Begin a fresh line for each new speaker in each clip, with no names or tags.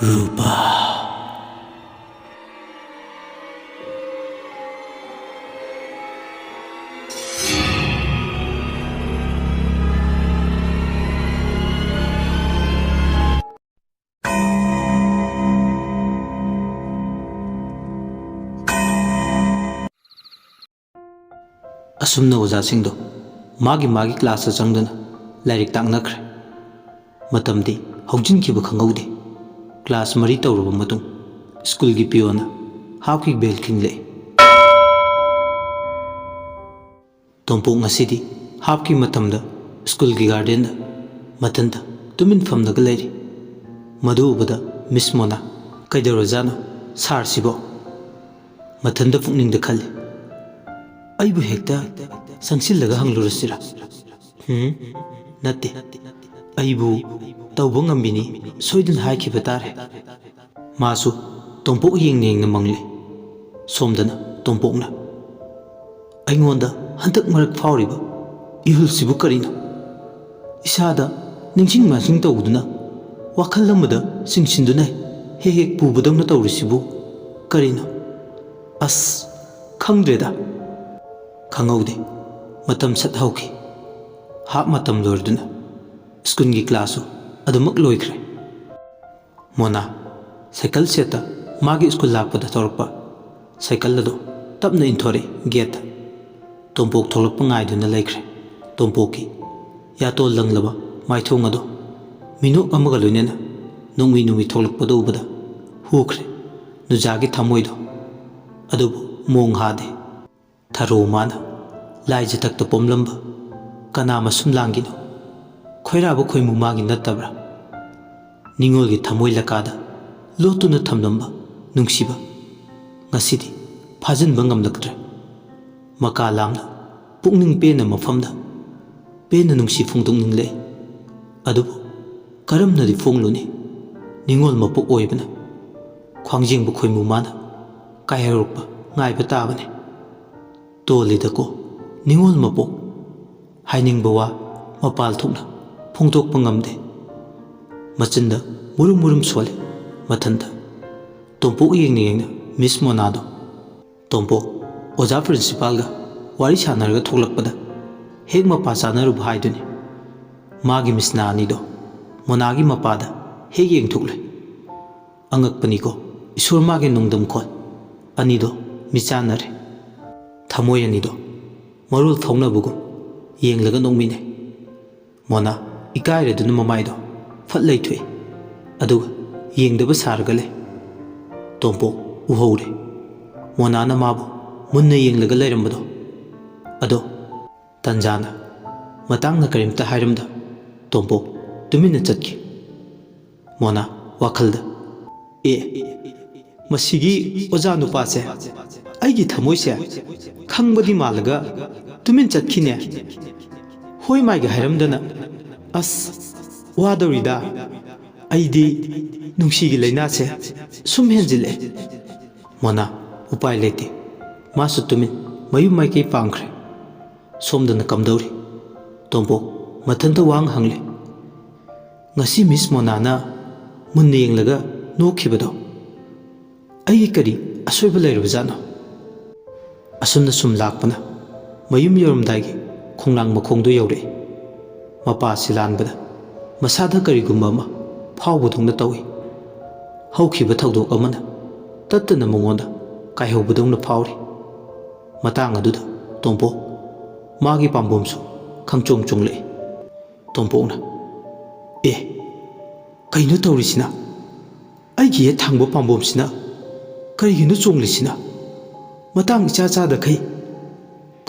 Rupa. Asumna ojaasingdo magi class changduna lairik taknakre matamdi hojinkiba khangaude class mari tawruba matung school gi piona hapki bel khingle tompok ngasidi hapki matamda school gi garden da matanda tumin famdaga lairi madu ubada miss mona kaidorojana sar sibo matanda pukning da khalle aibu hekta sangsillaga hanglurasira natte aibu tawba ngambini soidun haikhiba tare masu tompok yengna mangle somdana tompokna aingonda hantak marak fauriba ihulsibu karino isada ningsing masing tawduna wakhal amada singsindu hek pubadamna tawrisibu karino as khangdreda khangaude matam sat hauki hap matam lorduna school gi class adumak loikre mona cycle seta magi school lakpada torpa cycle lado tapna inthore gate tompok tholakpa ngaiduna laikre tompoki yato langlaba maithong ado minu amaga loinena nungmi tholakpada ubada hukre nujagi thamoido adubu mong hade tharo mana laije takta pomlamba kana masum langino khoiraba khoimu magi natabra ningolgi thamoi lakada lotuna thamlamba nungsiba ngasidi phajinba ngamlaktre maka lamna pukning pena mafamda pena nungsi phungdongningle adubu karamnadi fongluni ningol mapuk oibana khwangjingbu khoimu mana kairokpa ngaiba tabane tolidako ningol mapok hainingba wa mapal thukna phongtokpa ngamde machinda murum sole mathanda tompok yengna miss monado tompok oja principal ga wari sanarga thoklakpada hek mapa chanaru bhaiduni magi misna anido monagi mapada hek yeng thukle angakpani ko isor magi nungdam khol anido michanare thamoi anido marul phaunabugu yenglaga nongmine mona ikaire mamaido fat leithui aduga yengdaba sargale tompo uhore mona na mabu munna yenglaga leirambado ado tanjana matangna karimta hairamda tompo tumina chatki mona wakhalda masigi oja nupase aigi thamoise khangbadi malaga tumin chatkhine hoi maiga hairamdana as wadorida aidi nungsigi lainase sum henjile mona upai lete masu tumin mayum maike pangkhre somdana kamdori tompo mathanta wang hangle ngasi miss monana munne yenglaga nokhibado ai kari asoiba leirubjano asumna sum lakpana mayum yorumdaigi khonglang makhongdo yore mapa silanbada masada karigumba ma phawbudungna tawi haukhiba thawdok amana tattana mongonda kaihobudungna phawri matang aduda tompo magi pambomsu khangchong chongle tompona kaino tawrisina aigi he thangba pambomsina karigino chonglisina matang cha da kai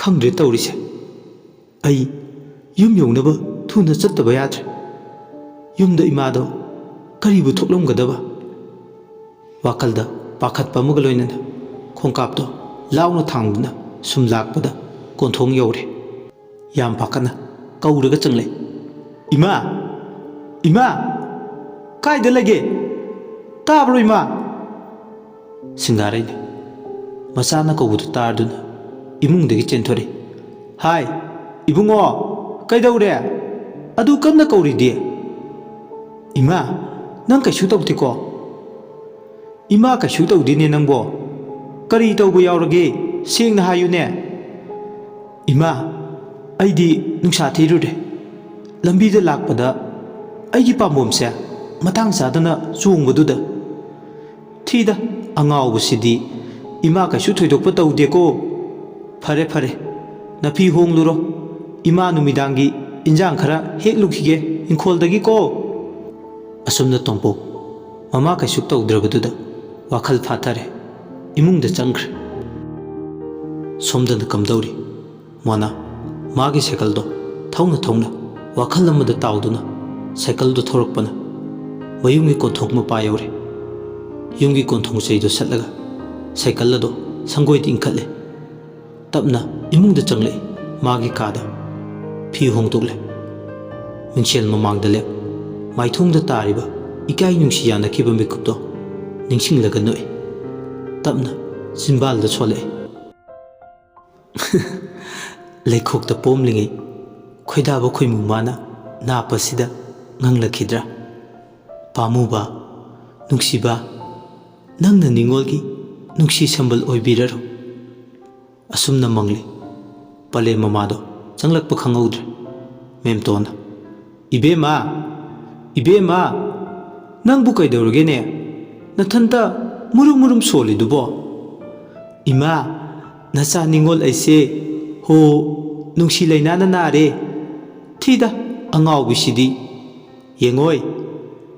khangdre tawrise ai yum yongnaba thuna chattaba yadre yumda imado karibu thoklamgadaba wakalda pakhatpa amuga loinana khongkapto launa thangduna sum lakpada konthong yore yam pakana kauraga changle ima kaida lage tabro ima singarai masana kaubudu tarduna imungdagi chenthori hai ibungo kaidaure adu kamna kauridi ima nang kaisu tawtiko Ima kaisu tawdene nangbo. Kari tawba yaurage sengna hayune. Ima aidi nungsa thirude. Lambida lakpada aigi pambomse matang chadana chungbaduda. Thida angawbasidi ima kaisu thoidokpa tawdeko. Fare fare napi hongluro. Ima numidangi injang khara heklukige inkholdagi ko. Asumna Tongpok mama kaisu tawdrabaduda wakhal phathare imungda changkhre. Somdana kamdauri Mona magi cycle thongna wakhal amada tawduna cycle do thorakpana mayungi konthok mapa yaure. Yungi konthong cheido satlaga cycle ado sangoi tingkhatle. Tapna imungda changle magi kada phi hongtokle. Mingshel mamangda lep maithongda tariba ikai nungsi yanakiba mikupto ningsinglaga noi. Tapna simbalda chole. Leikhokta pomlingai khoidaba khoimu mana napasida nganglakidra. Pamuba nungsiba nangna ningolgi nungsi sambal oibiraro. Asumna mangli pale mamado changlakpa khangaudre. Memtona Ibema nangbu kaidawragene nathanta murum solidubo. Ima nacha ningol aise ho nungsi lainana nare. Thida angawbisidi yengoi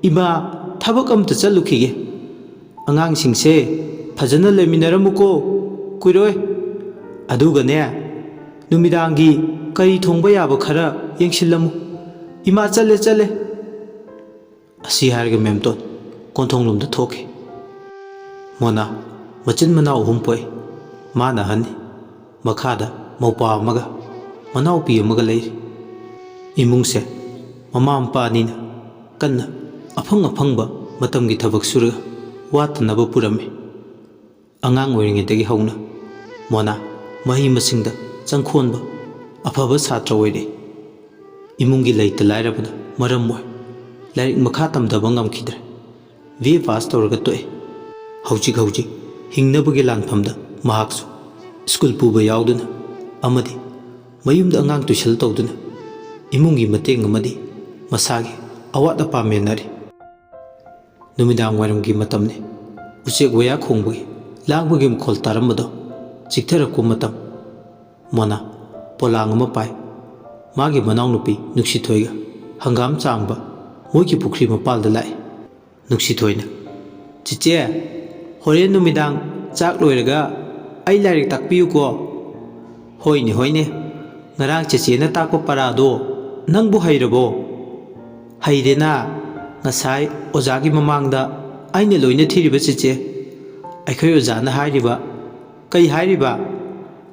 ima thabak amta chalukige. Angangsingse phajana leminaramuko kuiroi. Adugane numidangi kari thongba yaba khara yengsillamu. Ima chale asi harga memton konthonglumda thoke. Mona machin manau humpoi mana hani makhada maupa amaga manau pi amaga leiri. Imungse mama ampa anina kanna afangba matamgi thabak suraga watanaba purame. Angang oiringedagi hauna Mona mahi masingda changkhonba afaba satra oire. Imungi leita lairabana maram moi lairik makha tamdaba ngamkhidre. V pass tawraga toe. Hauchik hingnabagi lanfamda mahaksu school puba yauduna amadi mayumda angang tuishal tawduna imungi mateng amadi masagi awat apa menari. Numidang waramgi matamne uchek waya khongbagi langbagi mkhol taramado chiktharaku matam. Mona polang ama pai magi manau nupi nuksithoiga hangam changba moiki pukri mapalda lai. Nuksithoina chiche horen numidang chak loiraga ai lairik takpiyu ko. Hoine ngarang chiche na takpa parado nangbu hairabo. Hairena ngasai ojagi mamangda aina loina thiriba chiche. Aikhoi ojana hairiba kai hairiba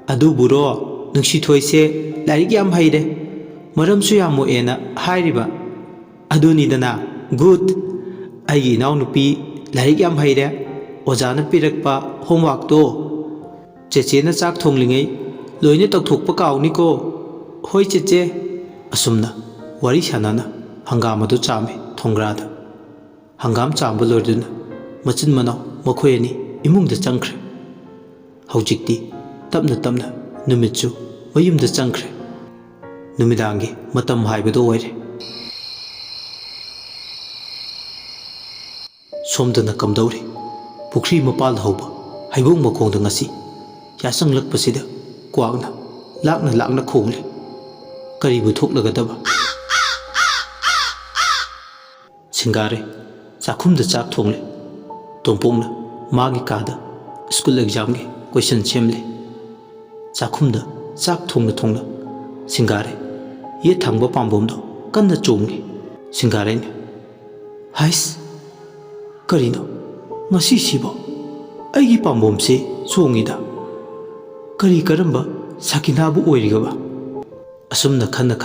aduburo nuksithoise lairik yam haire maramsu yamu ena hairiba. Adunidana good aigi nau nupi lairik yam haire ojana pirakpa homework to cheche na chak thonglingai loina tokthokpa kauniko. Hoi cheche. Asumna wari sanana hangam adu chame thongrada. Hangam chamba lorduna machin manau makhoi ani imungda changkhre. Haujikti tapna numitchu mayumda changkhre. Numidangi matam haibado oire. Somdana kamdauri pukri mapal hauba haibong makhongda ngasi yasanglakpasida kwagna lakna khongle. Karibu thoklagadaba. Singare chakhumda chak thongle. Tongpongna magi kada school exam ge question semle. Chakhumda chak thongna Singare ye thangba pambomdo kanna chomge. Singare ne hais karino ngasi sibo aigi pambomse chongida kari karamba sakinabu oirigaba. Asumna khanna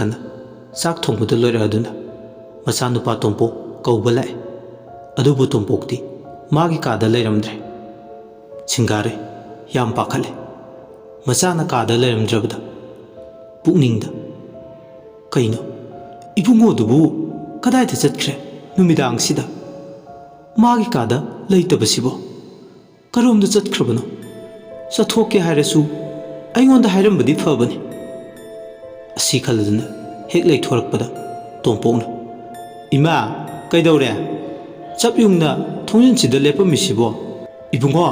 chak thongbuda loiraduna machanupa Tongpok kauba lai. Adubu Tongpokti magi kada leiramdre. Singare yam pakhale machana kada leiramdrabada pukningda kaino ibungodubu kadaida chatkre numidang sida magi kada leitabasibo ꯀꯔꯣꯝꯗ ꯆꯠꯈ꯭ꯔꯕꯅꯣ? ꯆꯠꯊꯣꯛꯀꯦ ꯍꯥꯏꯔꯁꯨ ꯑꯩꯉꯣꯟꯗ ꯍꯥꯏꯔꯝꯕꯗꯤ ꯐꯕꯅꯤ꯫ ꯑꯁꯤ ꯈꯜꯂꯗꯨꯅ ꯍꯦꯛ ꯂꯩꯊꯣꯔꯛꯄꯗ ꯇꯣꯝꯄꯣꯛꯅ "ꯏꯃꯥ, ꯀꯩꯗꯧꯔꯦ? ꯆꯞ ꯌꯨꯡꯅ ꯊꯣꯡꯖꯤꯟꯁꯤꯗ ꯂꯦꯞꯄꯝꯃꯤꯁꯤꯕꯣ? ꯏꯕꯨꯡꯉꯣ,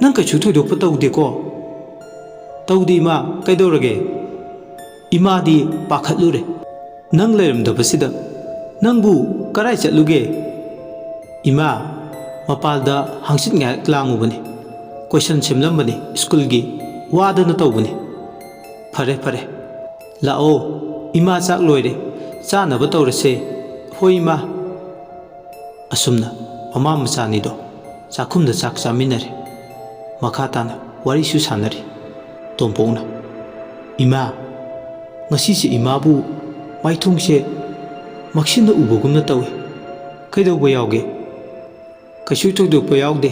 ꯅꯪ ꯀꯩꯁꯨ ꯊꯣꯏꯗꯣꯛꯄ ꯇꯧꯗꯦꯀꯣ?" "ꯇꯧꯗꯦ ꯏꯃꯥ, ꯀꯩꯗꯧꯔꯒꯦ?" ꯏꯃꯥꯗꯤ ꯄꯥꯈꯠꯂꯨꯔꯦ꯫ "ꯅꯪ ꯂꯩꯔꯝꯗꯕꯁꯤꯗ ꯅꯪꯕꯨ ꯀꯔꯥꯏ ꯆꯠꯂꯨꯒꯦ?" "ꯏꯃꯥ, ꯃꯄꯥꯜꯗ ꯍꯪꯆꯤꯠ ꯉꯥꯏꯍꯥꯛ ꯂꯥꯡꯉꯨꯕꯅꯤ, ꯀꯣꯏꯁꯟ ꯁꯦꯝꯂꯝꯕꯅꯤ ꯁ꯭ꯀꯨꯜꯒꯤ, ꯋꯥꯗꯅ ꯇꯧꯕꯅꯤ." "ꯐꯔꯦ ꯐꯔꯦ, ꯂꯥꯛꯑꯣ, ꯏꯃꯥ ꯆꯥꯛ ꯂꯣꯏꯔꯦ, ꯆꯥꯅꯕ ꯇꯧꯔꯁꯦ." "ꯍꯣꯏ ꯏꯃꯥ." ꯑꯁꯨꯝꯅ ꯃꯃꯥ ꯃꯆꯥꯅꯤꯗꯣ ꯆꯥꯛꯈꯨꯝꯗ ꯆꯥꯛ ꯆꯥꯃꯤꯟꯅꯔꯦ꯫ ꯃꯈꯥ ꯇꯥꯅ ꯋꯥꯔꯤꯁꯨ ꯁꯥꯟꯅꯔꯤ꯫ ꯇꯣꯝꯄꯣꯛꯅ "ꯏꯃꯥ, ꯉꯁꯤꯁꯦ ꯏꯃꯥꯕꯨ ꯃꯥꯏꯊꯣꯡꯁꯦ ꯃꯛꯁꯤꯟꯅ ꯎꯕꯒꯨꯝꯅ ꯇꯧꯏ, ꯀꯩꯗꯧꯕ ꯌꯥꯎꯒꯦ?" "ꯀꯩꯁꯨ ꯊꯣꯏꯗꯣꯛꯄ ꯌꯥꯎꯗꯦ,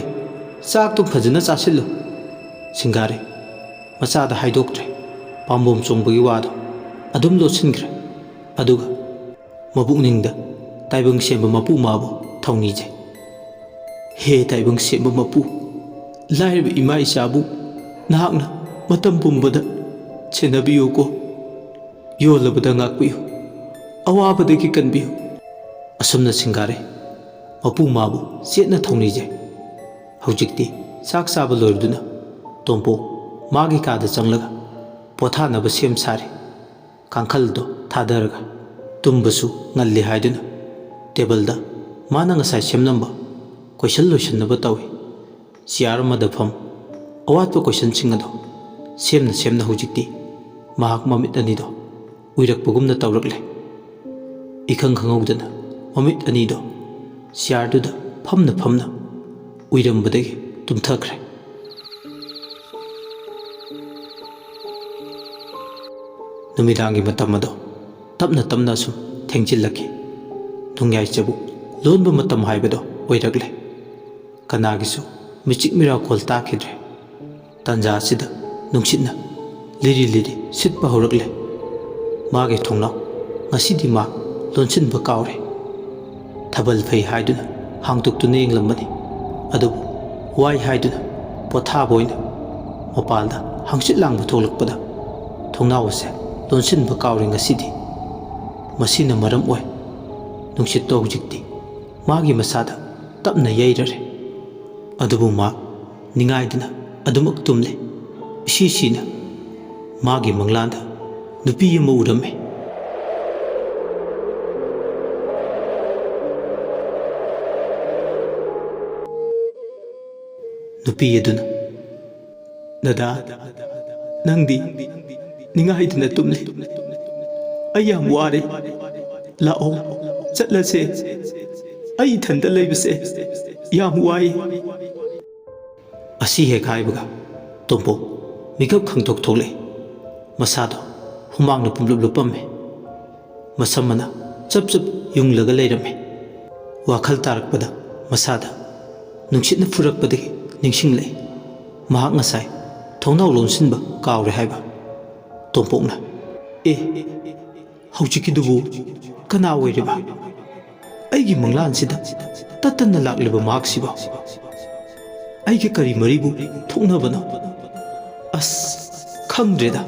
ꯆꯥꯛꯇꯣ ꯐꯖꯅ ꯆꯥꯁꯤꯜꯂꯨ." ꯁꯤꯡꯒꯥꯔꯦ ꯃꯆꯥꯗ ꯍꯥꯏꯗꯣꯛꯇ꯭ꯔꯦ ꯄꯥꯝꯕꯣꯝ ꯆꯣꯡꯕꯒꯤ ꯋꯥꯗꯣ, ꯑꯗꯨꯝ ꯂꯣꯠꯁꯤꯟꯈ꯭ꯔꯦ꯫ ꯑꯗꯨꯒ ꯃꯕꯨꯛꯅꯤꯡꯗ ꯇꯥꯏꯕꯪ ꯁꯦꯝꯕ ꯃꯄꯨ ꯃꯥꯕꯨ ꯊꯧꯅꯤꯖꯩ꯫ "ꯍꯦ ꯇꯥꯏꯕꯪ ꯁꯦꯝꯕ ꯃꯄꯨ, ꯂꯥꯏꯔꯕ ꯏꯃꯥ ꯏꯆꯥꯕꯨ ꯅꯍꯥꯛꯅ ꯃꯇꯝ ꯄꯨꯝꯕꯗ ꯁꯦꯟꯅꯕꯤꯌꯨꯀꯣ, ꯌꯣꯜꯂꯕꯗ ꯉꯥꯛꯄꯤꯌꯨ, ꯑꯋꯥꯕꯗꯒꯤ ꯀꯟꯕꯤꯌꯨ." ꯑꯁꯨꯝꯅ ꯁꯤꯡꯒꯥꯔꯦ ꯃꯄꯨ ꯃꯥꯕꯨ ꯆꯦꯠꯅ ꯊꯧꯅꯤꯖꯩ꯫ ꯍꯧꯖꯤꯛꯇꯤ ꯆꯥꯛ ꯆꯥꯕ ꯂꯣꯏꯔꯗꯨꯅ ꯇꯣꯝꯄꯣꯛ ꯃꯥꯒꯤ ꯀꯥꯗ ꯆꯪꯂꯒ ꯄꯣꯊꯥꯅꯕ ꯁꯦꯝ ꯁꯥꯔꯤ꯫ ꯀꯥꯡꯈꯜꯗꯣ ꯊꯥꯗꯔꯒ ꯇꯨꯝꯕꯁꯨ ꯉꯜꯂꯤ ꯍꯥꯏꯗꯨꯅ ꯇꯦꯕꯜꯗ ꯃꯥꯅ ꯉꯁꯥꯏ ꯁꯦꯝꯂꯝꯕ ꯀꯣꯏꯁꯟ ꯂꯣꯏꯁꯤꯟꯅꯕ ꯇꯧꯏ꯫ ꯆꯤꯌꯥꯔ ꯑꯃꯗ ꯐꯝ ꯑꯋꯥꯠꯄ ꯀꯣꯏꯁꯟꯁꯤꯡ ꯑꯗꯣ ꯁꯦꯝꯅ ꯁꯦꯝꯅ ꯍꯧꯖꯤꯛꯇꯤ ꯃꯍꯥꯛ ꯃꯃꯤꯠ ꯑꯅꯤꯗꯣ ꯎꯏꯔꯛꯄꯒꯨꯝꯅ ꯇꯧꯔꯛꯂꯦ꯫ ꯏꯈꯪ ꯈꯪꯍꯧꯗꯅ ꯃꯃꯤꯠ ꯑꯅꯤꯗꯣ ꯆꯤꯌꯥꯔꯗꯨꯗ ꯐꯝꯅ ꯐꯝꯅ ꯎꯏꯔꯝꯕꯗꯒꯤ ꯇꯨꯝꯊꯈ꯭ꯔꯦ꯫ ꯅꯨꯃꯤꯗꯥꯡꯒꯤ ꯃꯇꯝ ꯑꯗꯣ ꯇꯞꯅ ꯇꯞꯅ ꯁꯨꯝ ꯊꯦꯡꯖꯤꯜꯂꯛꯈꯤ꯫ ꯅꯣꯡꯌꯥꯏ-ꯆꯕꯨꯛ ꯂꯣꯟꯕ ꯃꯇꯝ ꯍꯥꯏꯕꯗꯣ ꯑꯣꯏꯔꯛꯂꯦ꯫ ꯀꯅꯥꯒꯤꯁꯨ ꯃꯤꯆꯤꯛ ꯃꯤꯔꯥꯎꯈꯣꯜ ꯇꯥꯈꯤꯗ꯭ꯔꯦ꯫ ꯇꯥꯟꯖꯥ ꯑꯁꯤꯗ ꯅꯨꯡꯁꯤꯠꯅ ꯂꯤꯔꯤ ꯂꯤꯔꯤ ꯁꯤꯠꯄ ꯍꯧꯔꯛꯂꯦ꯫ ꯃꯥꯒꯤ ꯊꯣꯡꯅꯥꯎ ꯉꯁꯤꯗꯤ ꯃꯥ ꯂꯣꯟꯁꯤꯟꯕ ꯀꯥꯎꯔꯦ꯫ ꯊꯥꯕꯜ ꯐꯩ ꯍꯥꯏꯗꯨꯅ ꯍꯥꯡꯗꯣꯛꯇꯨꯅ ꯌꯦꯡꯂꯝꯕꯅꯤ, ꯑꯗꯨꯕꯨ ꯋꯥꯏ ꯍꯥꯏꯗꯨꯅ ꯄꯣꯊꯥꯕ ꯑꯣꯏꯅ ꯃꯄꯥꯜꯗ ꯍꯪꯆꯤꯠ ꯂꯥꯡꯕ ꯊꯣꯛꯂꯛꯄꯗ ꯊꯣꯡꯅꯥꯎ ꯑꯁꯦ ꯂꯣꯟꯁꯤꯟꯕ ꯀꯥꯎꯔꯦ ꯉꯁꯤꯗꯤ꯫ ꯃꯁꯤꯅ ꯃꯔꯝ ꯑꯣꯏ ꯅꯨꯡꯁꯤꯠꯇꯣ ꯍꯧꯖꯤꯛꯇꯤ ꯃꯥꯒꯤ ꯃꯁꯥꯗ ꯇꯞꯅ ꯌꯩꯔꯔꯦ꯫ ꯑꯗꯨꯕꯨ ꯃꯥ ꯅꯤꯡꯉꯥꯏꯗꯅ ꯑꯗꯨꯃꯛ ꯇꯨꯝꯂꯦ꯫ ꯏꯁꯤꯁꯤꯅ ꯃꯥꯒꯤ ꯃꯪꯂꯥꯟꯗ ꯅꯨꯄꯤ ꯑꯃ ꯎꯔꯝꯃꯦ꯫ ꯅꯨꯄꯤ ꯑꯗꯨꯅ "ꯗꯗꯥ, ꯅꯪꯗꯤ ꯅꯤꯡꯉꯥꯏꯗꯅ ꯇꯨꯝꯂꯤ, ꯑꯩ ꯌꯥꯝ ꯋꯥꯔꯦ, ꯂꯥꯛꯑꯣ ꯆꯠꯂꯁꯦ, ꯑꯩ ꯏꯊꯟꯇ ꯂꯩꯕꯁꯦ ꯌꯥꯝ ꯋꯥꯏ." ꯑꯁꯤ ꯍꯦꯛ ꯍꯥꯏꯕꯒ ꯇꯣꯝꯄꯣꯛ ꯃꯤꯀꯞ ꯈꯪꯇꯣꯛ ꯊꯣꯛꯂꯛꯏ꯫ ꯃꯁꯥꯗꯣ ꯍꯨꯃꯥꯡꯅ ꯄꯨꯡꯂꯨꯞ ꯂꯨꯞꯄꯝꯃꯦ꯫ ꯃꯁꯝ ꯃꯅꯥ ꯆꯞ ꯆꯞ ꯌꯨꯡꯂꯒ ꯂꯩꯔꯝꯃꯦ꯫ ꯋꯥꯈꯜ ꯇꯥꯔꯛꯄꯗ ꯃꯁꯥꯗ ꯅꯨꯡꯁꯤꯠꯅ ꯐꯨꯔꯛꯄꯗꯒꯤ ꯅꯤꯡꯁꯤꯡꯂꯛꯏ ꯃꯍꯥꯛ ꯉꯁꯥꯏ ꯊꯣꯡꯅꯥꯎ ꯂꯣꯟꯁꯤꯟꯕ ꯀꯥꯎꯔꯦ ꯍꯥꯏꯕ꯫ ꯇꯣꯝꯄꯣꯛꯅ "ꯑꯦ, ꯍꯧꯖꯤꯛꯀꯤꯗꯨꯕꯨ ꯀꯅꯥ ꯑꯣꯏꯔꯤꯕ? ꯑꯩꯒꯤ ꯃꯪꯂꯥꯟꯁꯤꯗ ꯇꯠꯇꯅ ꯂꯥꯛꯂꯤꯕ ꯃꯍꯥꯛꯁꯤꯕꯣ? ꯑꯩꯒ ꯀꯔꯤ ꯃꯔꯤꯕꯨ ꯊꯣꯛꯅꯕꯅꯣ? ꯑꯁ, ꯈꯪꯗ꯭ꯔꯦꯗ,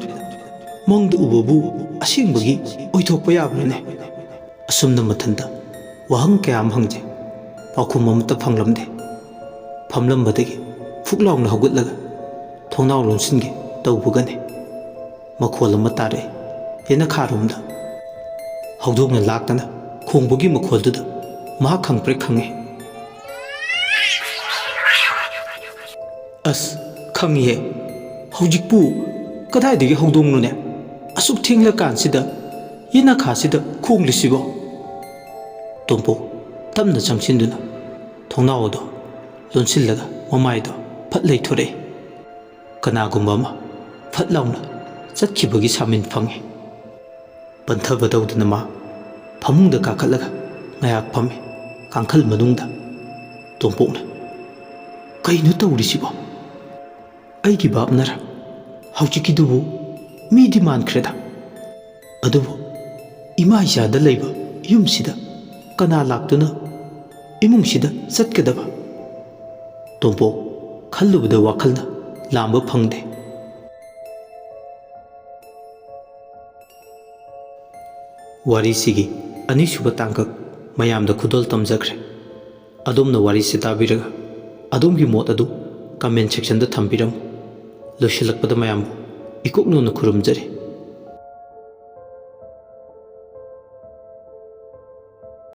ꯃꯪꯗ ꯎꯕꯕꯨ ꯑꯁꯦꯡꯕꯒꯤ ꯑꯣꯏꯊꯣꯛꯄ ꯌꯥꯕ꯭ꯔꯅꯦ?" ꯑꯁꯨꯝꯅ ꯃꯊꯟꯇ ꯋꯥꯍꯪ ꯀꯌꯥ ꯑꯃ ꯍꯪꯖꯩ, ꯄꯥꯎꯈꯨꯝ ꯑꯃꯠꯇ ꯐꯪꯂꯝꯗꯦ꯫ ꯐꯝꯂꯝꯕꯗꯒꯤ ꯐꯨꯛ ꯂꯥꯎꯅ ꯍꯧꯒꯠꯂꯒ ꯊꯣꯡꯅꯥꯎ ꯂꯣꯟꯁꯤꯟꯒꯦ ꯇꯧꯕꯒꯅꯤ ꯃꯈꯣꯜ ꯑꯃ ꯇꯥꯔꯛꯏ ꯌꯦꯅꯈꯥꯔꯣꯝꯗ꯫ ꯍꯧꯗꯣꯡꯅ ꯂꯥꯛꯇꯅ ꯈꯣꯡꯕꯒꯤ ꯃꯈꯣꯜꯗꯨꯗ ꯃꯍꯥꯛ ꯈꯪꯄ꯭ꯔꯦꯛ ꯈꯪꯉꯤ꯫ "ꯑꯁ, ꯈꯪꯉꯤꯍꯦ, ꯍꯧꯖꯤꯛꯄꯨ ꯀꯗꯥꯏꯗꯒꯤ ꯍꯧꯗꯣꯡꯅꯣꯅꯦ ꯑꯁꯨꯛ ꯊꯦꯡꯂꯀꯥꯟꯁꯤꯗ ꯌꯦꯅꯈꯥꯁꯤꯗ ꯈꯣꯡꯂꯤꯁꯤꯕꯣ?" ꯇꯣꯝꯄꯣꯛ ꯇꯞꯅ ꯆꯪꯁꯤꯟꯗꯨꯅ ꯊꯣꯡꯅꯥꯎ ꯑꯗꯣ ꯂꯣꯟꯁꯤꯜꯂꯒ ꯃꯃꯥꯏꯗꯣ ꯐꯠ ꯂꯩꯊꯣꯔꯛꯏ꯫ ꯀꯅꯥꯒꯨꯝꯕ ꯑꯃ ꯐꯠ ꯂꯥꯎꯅ ꯆꯠꯈꯤꯕꯒꯤ ꯁꯥꯃꯤꯟ ꯐꯪꯉꯤ꯫ ꯄꯟꯊꯕ ꯇꯧꯗꯨꯅ ꯃꯥ ꯐꯃꯨꯡꯗ ꯀꯥꯈꯠꯂꯒ ꯉꯥꯏꯍꯥꯛ ꯐꯝꯃꯤ ꯀꯥꯡꯈꯜ ꯃꯅꯨꯡꯗ꯫ ꯇꯣꯝꯄꯣꯛꯅ "ꯀꯩꯅꯣ ꯇꯧꯔꯤꯁꯤꯕꯣ? ꯑꯩꯒꯤ ꯚꯥꯞꯅꯔꯥ? ꯍꯧꯖꯤꯛꯀꯤꯗꯨꯕꯨ ꯃꯤꯗꯤ ꯃꯥꯟꯈ꯭ꯔꯦꯗ, ꯑꯗꯨꯕꯨ ꯏꯃꯥ ꯏꯆꯥꯗ ꯂꯩꯕ ꯌꯨꯝꯁꯤꯗ ꯀꯅꯥ ꯂꯥꯛꯇꯨꯅ ꯏꯃꯨꯡꯁꯤꯗ ꯆꯠꯀꯗꯕ?" ꯇꯣꯝꯄꯣꯛ ꯈꯜꯂꯨꯕꯗ ꯋꯥꯈꯜꯅ ꯂꯥꯝꯕ ꯐꯪꯗꯦ꯫ ꯋꯥꯔꯤꯁꯤꯒꯤ ꯑꯅꯤꯁꯨꯕ ꯇꯥꯡꯀꯛ ꯃꯌꯥꯝꯗ ꯈꯨꯗꯣꯜ ꯇꯝꯖꯈ꯭ꯔꯦ꯫ ꯑꯗꯣꯝꯅ ꯋꯥꯔꯤꯁꯤ ꯇꯥꯕꯤꯔꯒ ꯑꯗꯣꯝꯒꯤ ꯃꯣꯠ ꯑꯗꯨ ꯀꯃꯦꯟ ꯁꯦꯛꯁꯟꯗ ꯊꯝꯕꯤꯔꯝꯃꯨ꯫ ꯂꯣꯏꯁꯤꯜꯂꯛꯄꯗ ꯃꯌꯥꯝꯕꯨ ꯏꯀꯣꯛꯅꯧꯅ ꯈꯨꯔꯨꯝꯖꯔꯤ꯫